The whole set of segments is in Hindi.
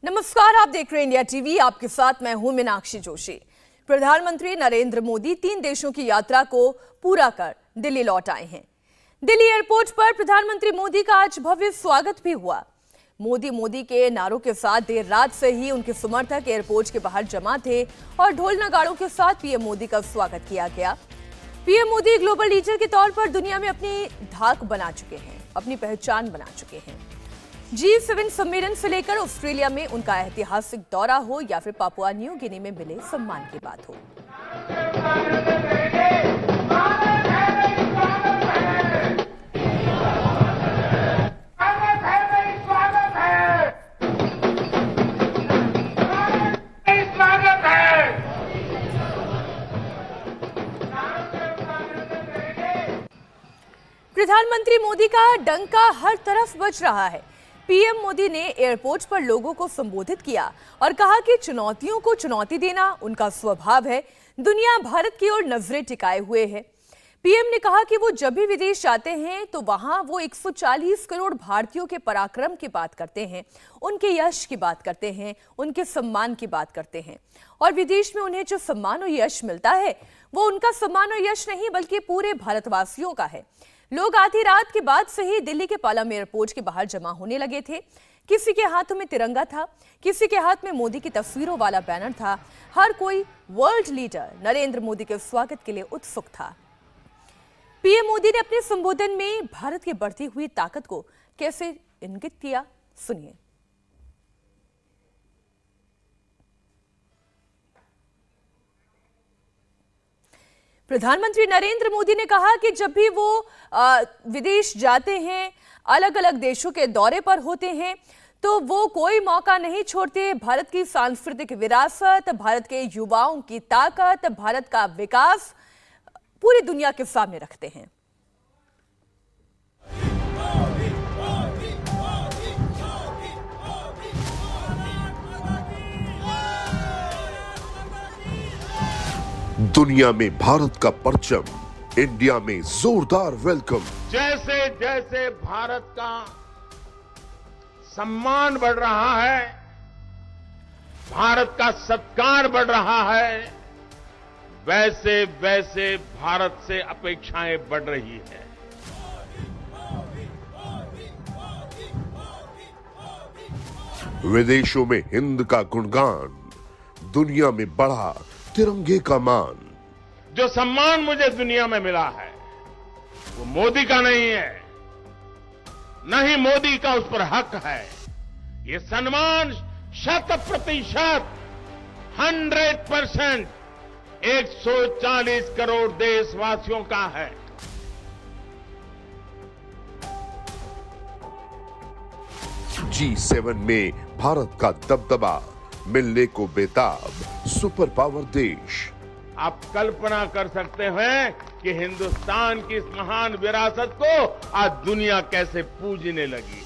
नमस्कार, आप देख रहे हैं इंडिया टीवी। आपके साथ मैं हूं मीनाक्षी जोशी। प्रधानमंत्री नरेंद्र मोदी 3 देशों की यात्रा को पूरा कर दिल्ली लौट आए हैं। दिल्ली एयरपोर्ट पर प्रधानमंत्री मोदी का आज भव्य स्वागत भी हुआ। मोदी के नारों के साथ देर रात से ही उनके समर्थक एयरपोर्ट के बाहर जमा थे और ढोल नगाड़ों के साथ पीएम मोदी का स्वागत किया गया। पीएम मोदी ग्लोबल लीडर के तौर पर दुनिया में अपनी धाक बना चुके हैं, अपनी पहचान बना चुके हैं। G7 सम्मेलन से लेकर ऑस्ट्रेलिया में उनका ऐतिहासिक दौरा हो या फिर पापुआ न्यू गिनी में मिले सम्मान की बात हो। प्रधानमंत्री मोदी का डंका हर तरफ बज रहा है। पीएम मोदी ने एयरपोर्ट पर लोगों को संबोधित किया और कहा कि चुनौतियों को चुनौती देना उनका स्वभाव है। दुनिया भारत की ओर नजरें टिकाए हुए है। पीएम ने कहा कि वो जब भी विदेश जाते हैं तो वहां वो 140 करोड़ भारतीयों के पराक्रम की बात करते हैं, उनके यश की बात करते हैं, उनके सम्मान की बात करते हैं। और विदेश में उन्हें जो सम्मान और यश मिलता है वो उनका सम्मान और यश नहीं बल्कि पूरे भारतवासियों का है। लोग आधी रात के बाद से ही दिल्ली के पालम एयरपोर्ट के बाहर जमा होने लगे थे। किसी के हाथों में तिरंगा था, किसी के हाथ में मोदी की तस्वीरों वाला बैनर था। हर कोई वर्ल्ड लीडर नरेंद्र मोदी के स्वागत के लिए उत्सुक था। पीएम मोदी ने अपने संबोधन में भारत की बढ़ती हुई ताकत को कैसे इंगित किया, सुनिए। प्रधानमंत्री नरेंद्र मोदी ने कहा कि जब भी वो विदेश जाते हैं, अलग अलग देशों के दौरे पर होते हैं, तो वो कोई मौका नहीं छोड़ते। भारत की सांस्कृतिक विरासत, भारत के युवाओं की ताकत, भारत का विकास पूरी दुनिया के सामने रखते हैं। दुनिया में भारत का परचम, इंडिया में जोरदार वेलकम। जैसे जैसे भारत का सम्मान बढ़ रहा है, भारत का सत्कार बढ़ रहा है, वैसे वैसे भारत से अपेक्षाएं बढ़ रही है। विदेशों में हिंद का गुणगान, दुनिया में बढ़ा तिरंगे का मान। जो सम्मान मुझे दुनिया में मिला है वो मोदी का नहीं है, न ही मोदी का उस पर हक है। ये सम्मान 100%, 100% 140 करोड़ देशवासियों का है। G7 में भारत का दबदबा, मिलने को बेताब सुपर पावर देश। आप कल्पना कर सकते हैं कि हिंदुस्तान की इस महान विरासत को आज दुनिया कैसे पूजने लगी।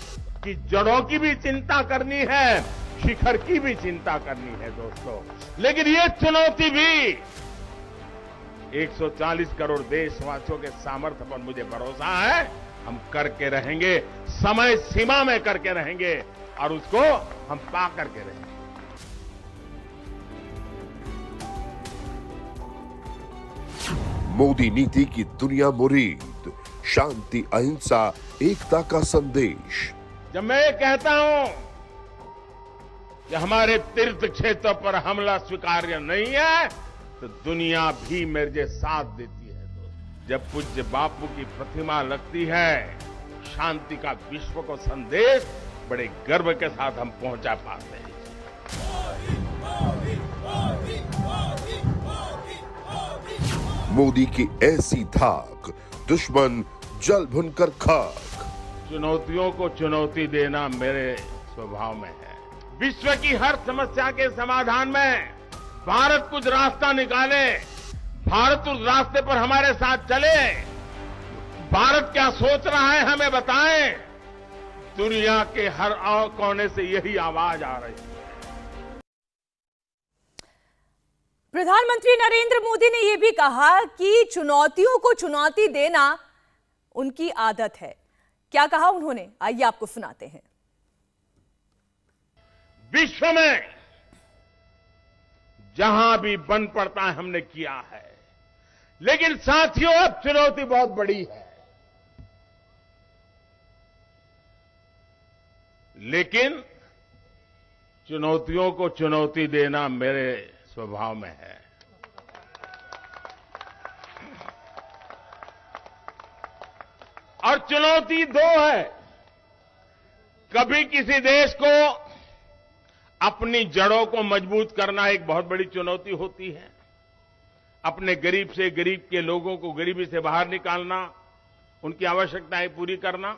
कि जड़ों की भी चिंता करनी है, शिखर की भी चिंता करनी है दोस्तों। लेकिन ये चुनौती भी 140 करोड़ देशवासियों के सामर्थ्य पर मुझे भरोसा है, हम करके रहेंगे, समय सीमा में करके रहेंगे और उसको हम पा करके रहेंगे। मोदी नीति की दुनिया मुरीद, शांति, अहिंसा, एकता का संदेश। जब मैं ये कहता हूं कि हमारे तीर्थ क्षेत्रों पर हमला स्वीकार्य नहीं है, तो दुनिया भी मेरे साथ देती है दोस्त। जब पूज्य बापू की प्रतिमा लगती है, शांति का विश्व को संदेश बड़े गर्व के साथ हम पहुंचा पाते हैं। मोदी की ऐसी धाक, दुश्मन जल भुनकर खाक। चुनौतियों को चुनौती देना मेरे स्वभाव में है। विश्व की हर समस्या के समाधान में भारत कुछ रास्ता निकाले, भारत उस रास्ते पर हमारे साथ चले। भारत क्या सोच रहा है हमें बताएं। दुनिया के हर कोने से यही आवाज आ रही है। प्रधानमंत्री नरेंद्र मोदी ने यह भी कहा कि चुनौतियों को चुनौती देना उनकी आदत है। क्या कहा उन्होंने, आइए आपको सुनाते हैं। विश्व में जहां भी बन पड़ता है हमने किया है। लेकिन साथियों, अब चुनौती बहुत बड़ी है। लेकिन चुनौतियों को चुनौती देना मेरे स्वभाव में है। और चुनौती दो है। कभी किसी देश को अपनी जड़ों को मजबूत करना एक बहुत बड़ी चुनौती होती है। अपने गरीब से गरीब के लोगों को गरीबी से बाहर निकालना, उनकी आवश्यकताएं पूरी करना।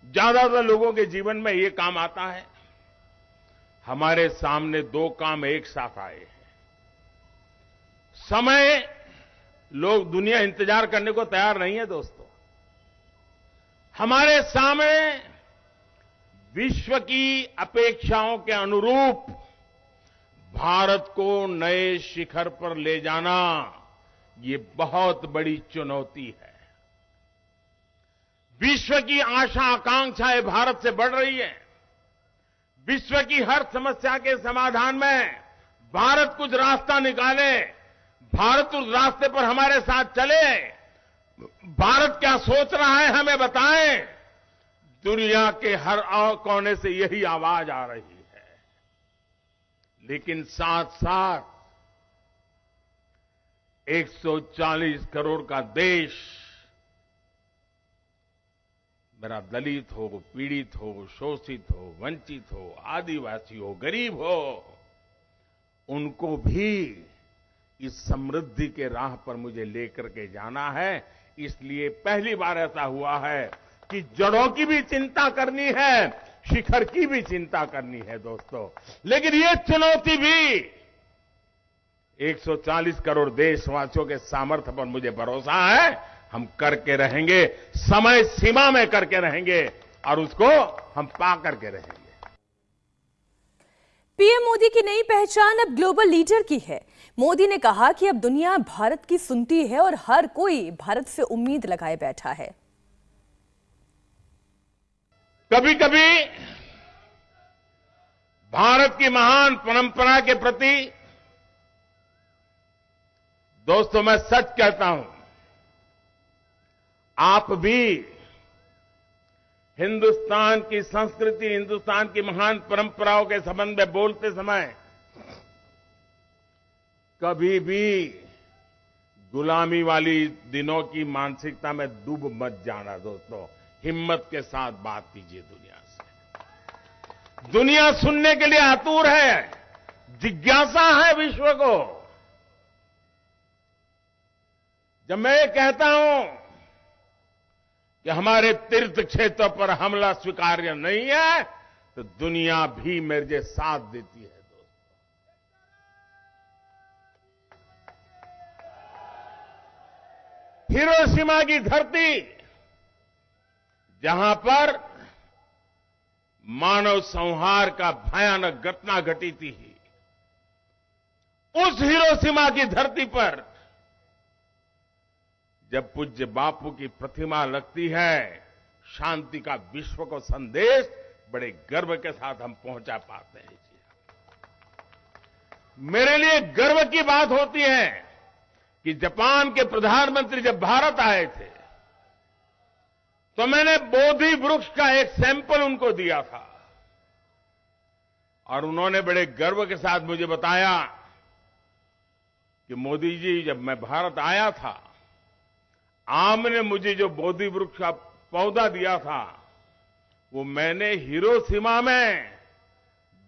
ज्यादातर लोगों के जीवन में ये काम आता है। हमारे सामने दो काम एक साथ आए हैं। समय, लोग दुनिया इंतजार करने को तैयार नहीं है दोस्तों। हमारे सामने विश्व की अपेक्षाओं के अनुरूप भारत को नए शिखर पर ले जाना, ये बहुत बड़ी चुनौती है। विश्व की आशा आकांक्षाएं भारत से बढ़ रही है। विश्व की हर समस्या के समाधान में भारत कुछ रास्ता निकाले, भारत उस रास्ते पर हमारे साथ चले। भारत क्या सोच रहा है हमें बताएं। दुनिया के हर कोने से यही आवाज आ रही है। लेकिन साथ साथ 140 करोड़ का देश, मेरा दलित हो, पीड़ित हो, शोषित हो, वंचित हो, आदिवासी हो, गरीब हो, उनको भी इस समृद्धि के राह पर मुझे लेकर के जाना है। इसलिए पहली बार ऐसा हुआ है कि जड़ों की भी चिंता करनी है, शिखर की भी चिंता करनी है दोस्तों। लेकिन ये चुनौती भी 140 करोड़ देशवासियों के सामर्थ्य पर मुझे भरोसा है, हम करके रहेंगे, समय सीमा में करके रहेंगे और उसको हम पा करके रहेंगे। पीएम मोदी की नई पहचान अब ग्लोबल लीडर की है। मोदी ने कहा कि अब दुनिया भारत की सुनती है और हर कोई भारत से उम्मीद लगाए बैठा है। कभी कभी भारत की महान परंपरा के प्रति दोस्तों मैं सच कहता हूं, आप भी हिंदुस्तान की संस्कृति, हिंदुस्तान की महान परंपराओं के संबंध में बोलते समय कभी भी गुलामी वाली दिनों की मानसिकता में डूब मत जाना दोस्तों। हिम्मत के साथ बात कीजिए दुनिया से। दुनिया सुनने के लिए आतुर है, जिज्ञासा है विश्व को। जब मैं ये कहता हूं कि हमारे तीर्थ क्षेत्र पर हमला स्वीकार्य नहीं है, तो दुनिया भी मेरे साथ देती है दोस्तों। हिरोशिमा की धरती, जहां पर मानव संहार का भयानक घटना घटी थी, उस हिरोशिमा की धरती पर जब पूज्य बापू की प्रतिमा लगती है, शांति का विश्व को संदेश बड़े गर्व के साथ हम पहुंचा पाते हैं। मेरे लिए गर्व की बात होती है कि जापान के प्रधानमंत्री जब भारत आए थे, तो मैंने बोधि वृक्ष का एक सैंपल उनको दिया था और उन्होंने बड़े गर्व के साथ मुझे बताया कि मोदी जी, जब मैं भारत आया था, आपने मुझे जो बोधि वृक्ष का पौधा दिया था, वो मैंने हिरोशिमा में,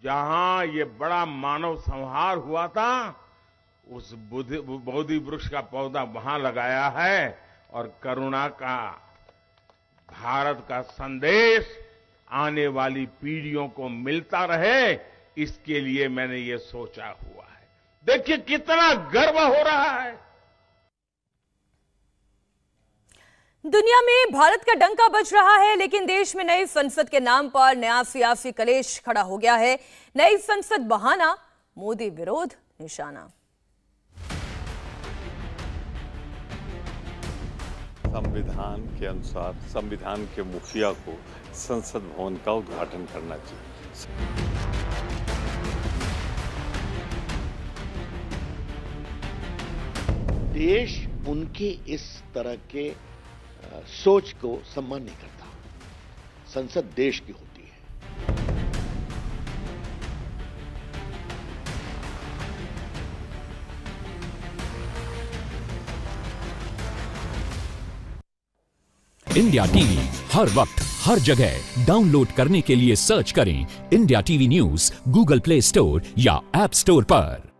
जहां ये बड़ा मानव संहार हुआ था, उस बोधि वृक्ष का पौधा वहां लगाया है। और करुणा का, भारत का संदेश आने वाली पीढ़ियों को मिलता रहे, इसके लिए मैंने ये सोचा हुआ है। देखिए कितना गर्व हो रहा है। दुनिया में भारत का डंका बज रहा है, लेकिन देश में नई संसद के नाम पर नया सियासी कलेश खड़ा हो गया है। नई संसद बहाना, मोदी विरोध निशाना। संविधान के अनुसार संविधान के मुखिया को संसद भवन का उद्घाटन करना चाहिए। देश उनकी इस तरह के सोच को सम्मान नहीं करता। संसद देश की होती है। इंडिया टीवी हर वक्त हर जगह डाउनलोड करने के लिए सर्च करें India TV news Google play store या ऐप स्टोर पर।